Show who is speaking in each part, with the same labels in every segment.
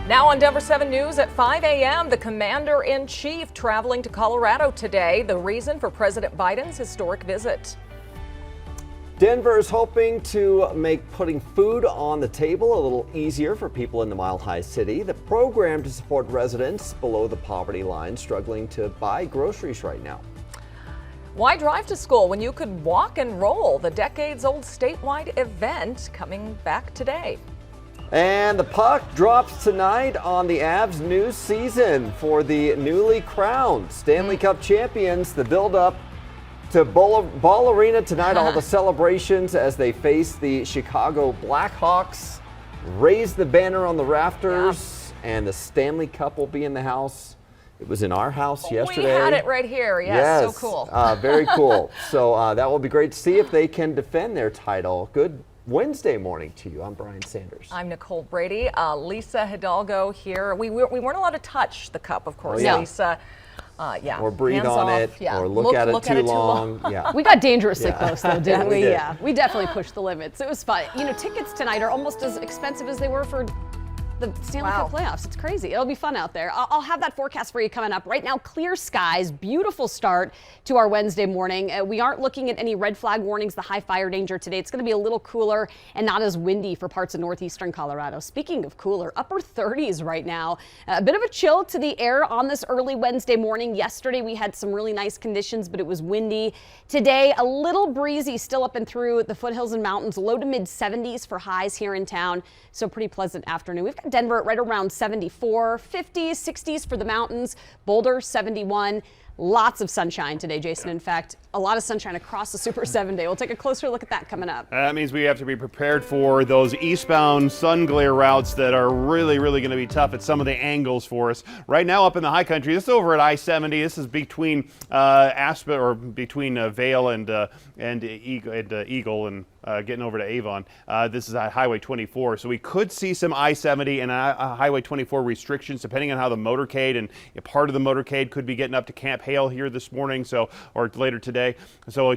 Speaker 1: Now on Denver 7 News at 5 a.m., the commander-in-chief traveling to Colorado today. The reason for President Biden's historic visit.
Speaker 2: Denver is hoping to make putting food on the table a little easier for people in the mile-high city. The program to support residents below the poverty line struggling to buy groceries right now.
Speaker 1: Why drive to school when you could walk and roll? The decades-old statewide event coming back today.
Speaker 2: And the puck drops tonight on the Avs' new season for the newly crowned Stanley Cup champions. The build-up to Ball Arena tonight, all the celebrations as they face the Chicago Blackhawks. Raise the banner on the rafters, and the Stanley Cup will be in the house. It was in our house yesterday.
Speaker 1: We had it right here. Yes, so cool.
Speaker 2: Very cool. So that will be great to see if they can defend their title. Good Wednesday morning to you. I'm Brian Sanders.
Speaker 1: I'm Nicole Brady. Lisa Hidalgo here. We weren't allowed to touch the cup, of course, Lisa.
Speaker 2: Or breathe on it, or look at it too long. Yeah.
Speaker 3: We got dangerously close, though, didn't we? Yeah, we definitely pushed the limits. It was fun. You know, tickets tonight are almost as expensive as they were for the Stanley Cup playoffs. It's crazy. It'll be fun out there. I'll have that forecast for you coming up. Right now, clear skies, beautiful start to our Wednesday morning. We aren't looking at any red flag warnings, the high fire danger today. It's going to be a little cooler and not as windy for parts of northeastern Colorado. Speaking of cooler, upper 30s right now. A bit of a chill to the air on this early Wednesday morning. Yesterday, we had some really nice conditions, but it was windy. Today, a little breezy still up and through the foothills and mountains. Low to mid 70s for highs here in town. So pretty pleasant afternoon. We've got Denver right around 74, 50s, 60s for the mountains. Boulder 71. Lots of sunshine today, Jason. In fact, a lot of sunshine across the Super 7 day. We'll take a closer look at that coming up.
Speaker 4: That means we have to be prepared for those eastbound sun glare routes that are really going to be tough at some of the angles for us. Right now up in the high country, this is over at I-70. This is between Aspen, or between Vale and Eagle and getting over to Avon. This is at Highway 24. So we could see some I-70 and Highway 24 restrictions depending on how the motorcade and part of the motorcade could be getting up to Camp Hale here this morning, or later today. So I'll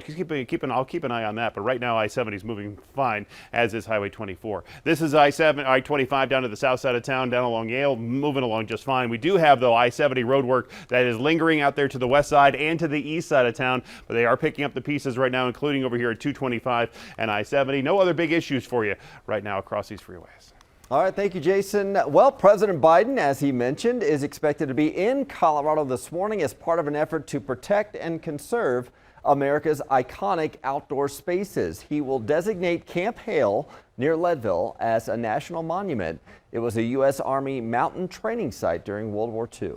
Speaker 4: keep an eye on that. But right now I-70 is moving fine, as is Highway 24. This is I-25 down to the south side of town, down along Hale, moving along just fine. We do have, though, I-70 road work that is lingering out there to the west side and to the east side of town, but they are picking up the pieces right now, including over here at 225 and I-70. No other big issues for you right now across these freeways.
Speaker 2: All right, thank you, Jason. Well, President Biden, as he mentioned, is expected to be in Colorado this morning as part of an effort to protect and conserve America's iconic outdoor spaces. He will designate Camp Hale near Leadville as a national monument. It was a U.S. Army mountain training site during World War II.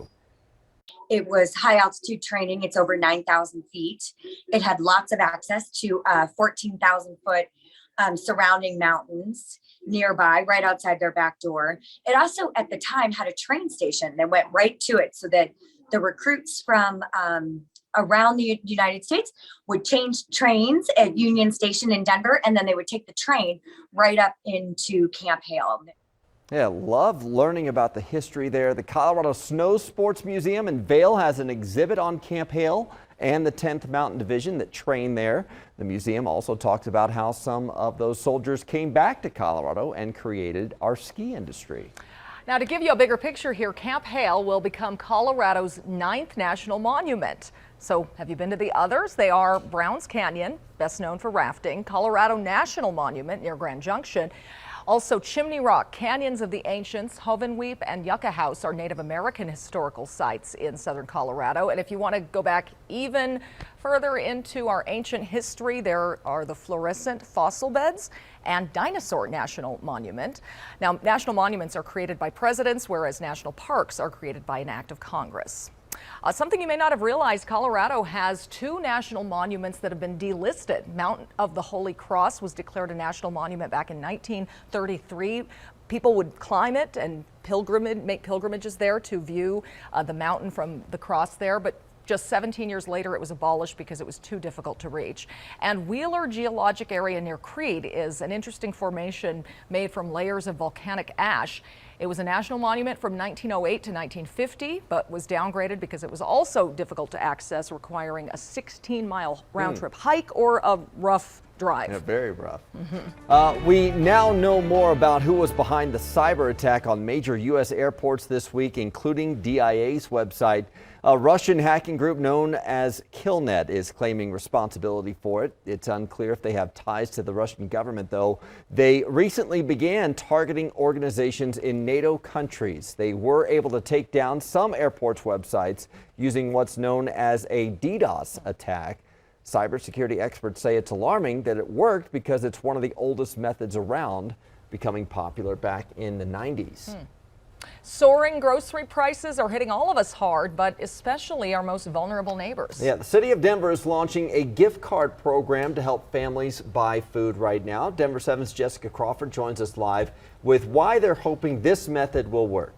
Speaker 5: It was high altitude training. It's over 9,000 feet. It had lots of access to 14,000 foot surrounding mountains nearby, right outside their back door. It also, at the time, had a train station that went right to it, so that the recruits from around the United States would change trains at Union Station in Denver, and then they would take the train right up into Camp Hale.
Speaker 2: Yeah, love learning about the history there. The Colorado Snow Sports Museum in Vail has an exhibit on Camp Hale and the 10th Mountain Division that trained there. The museum also talks about how some of those soldiers came back to Colorado and created our ski industry.
Speaker 1: Now, to give you a bigger picture here, Camp Hale will become Colorado's 9th national monument. So have you been to the others? They are Browns Canyon, best known for rafting, Colorado National Monument near Grand Junction. Also, Chimney Rock, Canyons of the Ancients, Hovenweep, and Yucca House are Native American historical sites in southern Colorado. And if you want to go back even further into our ancient history, there are the fluorescent fossil beds and Dinosaur National Monument. Now, national monuments are created by presidents, whereas national parks are created by an act of Congress. Something you may not have realized, Colorado has 2 national monuments that have been delisted. Mountain of the Holy Cross was declared a national monument back in 1933. People would climb it and make pilgrimages there to view the mountain from the cross there, but just 17 years later, it was abolished because it was too difficult to reach. And Wheeler Geologic Area near Creede is an interesting formation made from layers of volcanic ash. It was a national monument from 1908 to 1950, but was downgraded because it was also difficult to access, requiring a 16-mile round-trip hike or a rough drive.
Speaker 2: Yeah, very rough. We now know more about who was behind the cyber attack on major U.S. airports this week, including DIA's website. A Russian hacking group known as Killnet is claiming responsibility for it. It's unclear if they have ties to the Russian government, though. They recently began targeting organizations in NATO countries. They were able to take down some airports' websites using what's known as a DDoS attack. Cybersecurity experts say it's alarming that it worked because it's one of the oldest methods around, becoming popular back in the 90s.
Speaker 1: Soaring grocery prices are hitting all of us hard, but especially our most vulnerable neighbors.
Speaker 2: Yeah, the city of Denver is launching a gift card program to help families buy food right now. Denver 7's Jessica Crawford joins us live with why they're hoping this method will work.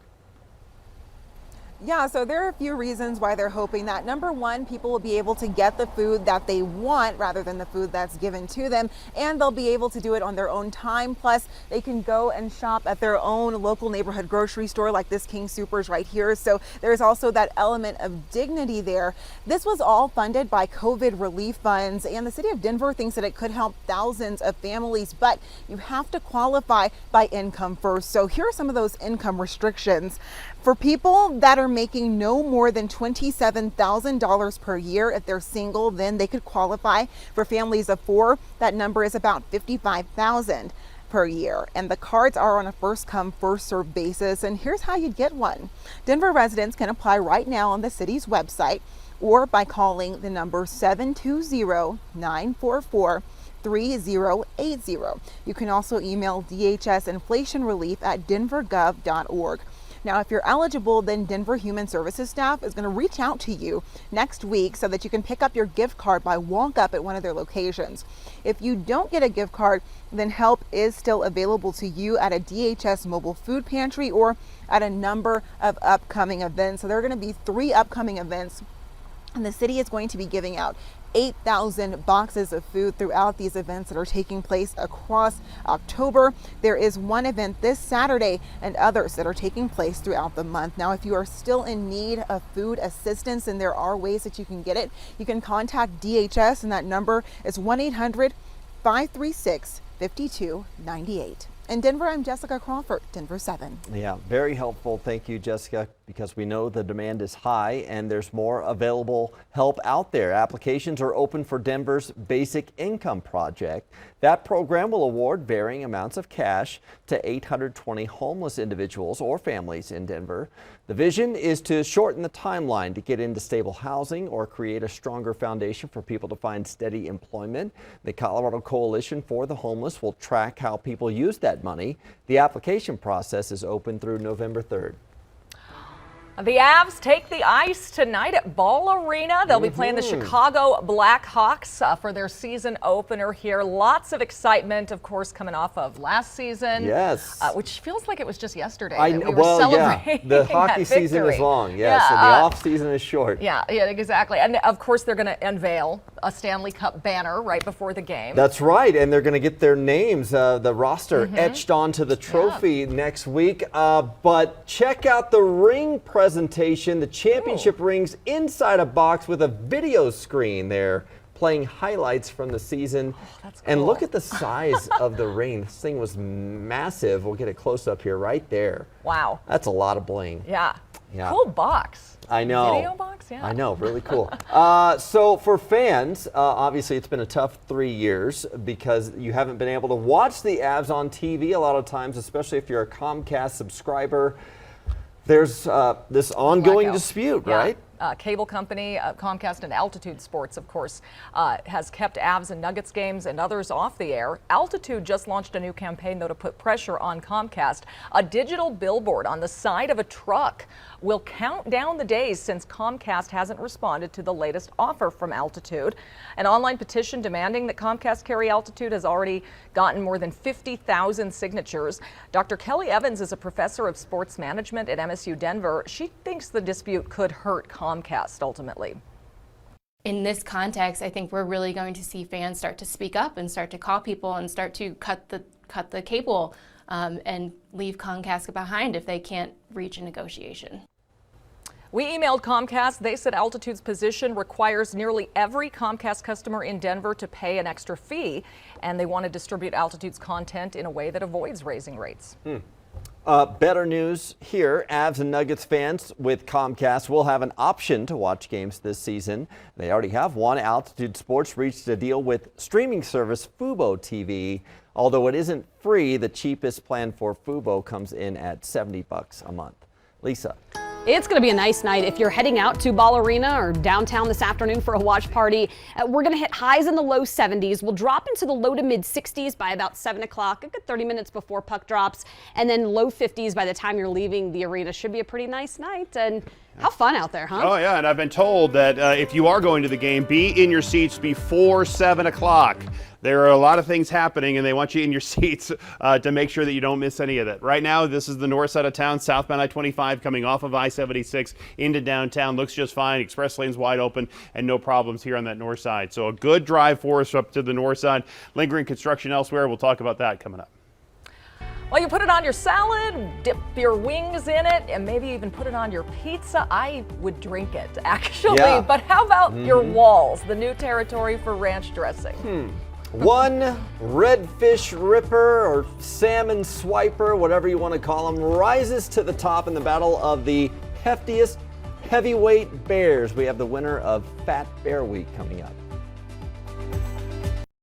Speaker 6: Yeah, so there are a few reasons why they're hoping that. Number one, people will be able to get the food that they want rather than the food that's given to them, and they'll be able to do it on their own time. Plus, they can go and shop at their own local neighborhood grocery store like this King Soopers right here. So there's also that element of dignity there. This was all funded by COVID relief funds, and the city of Denver thinks that it could help thousands of families, but you have to qualify by income first. So here are some of those income restrictions. For people that are making no more than $27,000 per year, if they're single, then they could qualify. For families of 4, that number is about $55,000 per year. And the cards are on a first come, first served basis. And here's how you get one. Denver residents can apply right now on the city's website or by calling the number 720-944-3080. You can also email DHS Inflation Relief at denvergov.org. Now, if you're eligible, then Denver Human Services staff is going to reach out to you next week so that you can pick up your gift card by walk up at one of their locations. If you don't get a gift card, then help is still available to you at a DHS mobile food pantry or at a number of upcoming events. So there are going to be 3 upcoming events, and the city is going to be giving out 8,000 boxes of food throughout these events that are taking place across October. There is one event this Saturday and others that are taking place throughout the month. Now, if you are still in need of food assistance, and there are ways that you can get it, you can contact DHS, and that number is 1-800-536-5298. In Denver, I'm Jessica Crawford, Denver 7.
Speaker 2: Yeah, very helpful. Thank you, Jessica, because we know the demand is high and there's more available help out there. Applications are open for Denver's Basic Income Project. That program will award varying amounts of cash to 820 homeless individuals or families in Denver. The vision is to shorten the timeline to get into stable housing or create a stronger foundation for people to find steady employment. The Colorado Coalition for the Homeless will track how people use that money. The application process is open through November 3rd.
Speaker 1: The Avs take the ice tonight at Ball Arena. They'll be playing the Chicago Blackhawks for their season opener here. Lots of excitement, of course, coming off of last season.
Speaker 2: Yes.
Speaker 1: Which feels like it was just yesterday
Speaker 2: I
Speaker 1: that
Speaker 2: know.
Speaker 1: we were celebrating
Speaker 2: yeah. The hockey
Speaker 1: that
Speaker 2: season
Speaker 1: victory.
Speaker 2: is long, yes, and the off season is short.
Speaker 1: Yeah, exactly. And of course, they're going to unveil a Stanley Cup banner right before the game.
Speaker 2: That's right, and they're going to get their names, the roster, etched onto the trophy next week. But check out the ring presentation, the championship rings inside a box with a video screen there, playing highlights from the season.
Speaker 1: That's cool.
Speaker 2: And look at the size of the ring. This thing was massive. We'll get a close up here right there.
Speaker 1: Wow.
Speaker 2: That's a lot of bling.
Speaker 1: Yeah.
Speaker 2: Yeah.
Speaker 1: Cool box.
Speaker 2: I know.
Speaker 1: Video box, yeah.
Speaker 2: I know, really cool. So for fans, obviously it's been a tough 3 years because you haven't been able to watch the Avs on TV a lot of times, especially if you're a Comcast subscriber. There's this ongoing dispute, right?
Speaker 1: Cable company, Comcast and Altitude Sports, of course, has kept Avs and Nuggets games and others off the air. Altitude just launched a new campaign, though, to put pressure on Comcast. A digital billboard on the side of a truck will count down the days since Comcast hasn't responded to the latest offer from Altitude. An online petition demanding that Comcast carry Altitude has already gotten more than 50,000 signatures. Dr. Kelly Evans is a professor of sports management at MSU Denver. She thinks the dispute could hurt Comcast ultimately.
Speaker 7: In this context, I think we're really going to see fans start to speak up and start to call people and start to cut the cable and leave Comcast behind if they can't reach a negotiation.
Speaker 1: We emailed Comcast. They said Altitude's position requires nearly every Comcast customer in Denver to pay an extra fee, and they want to distribute Altitude's content in a way that avoids raising rates.
Speaker 2: Better news here. Avs and Nuggets fans with Comcast will have an option to watch games this season. They already have one. Altitude Sports reached a deal with streaming service Fubo TV. Although it isn't free, the cheapest plan for Fubo comes in at $70 a month. Lisa.
Speaker 3: It's going to be a nice night if you're heading out to Ball Arena or downtown this afternoon for a watch party. We're going to hit highs in the low 70s. We'll drop into the low to mid 60s by about 7 o'clock, a good 30 minutes before puck drops, and then low 50s by the time you're leaving the arena. Should be a pretty nice night. And how fun out there, huh?
Speaker 4: Oh, yeah, and I've been told that if you are going to the game, be in your seats before 7 o'clock. There are a lot of things happening, and they want you in your seats to make sure that you don't miss any of it. Right now, this is the north side of town, southbound I-25, coming off of I-76 into downtown. Looks just fine. Express lane's wide open, and no problems here on that north side. So a good drive for us up to the north side. Lingering construction elsewhere. We'll talk about that coming up.
Speaker 1: Well, you put it on your salad, dip your wings in it, and maybe even put it on your pizza. I would drink it, actually.
Speaker 2: Yeah.
Speaker 1: But how about your walls, the new territory for ranch dressing?
Speaker 2: One redfish ripper or salmon swiper, whatever you want to call them, rises to the top in the battle of the heftiest heavyweight bears. We have the winner of Fat Bear Week coming up.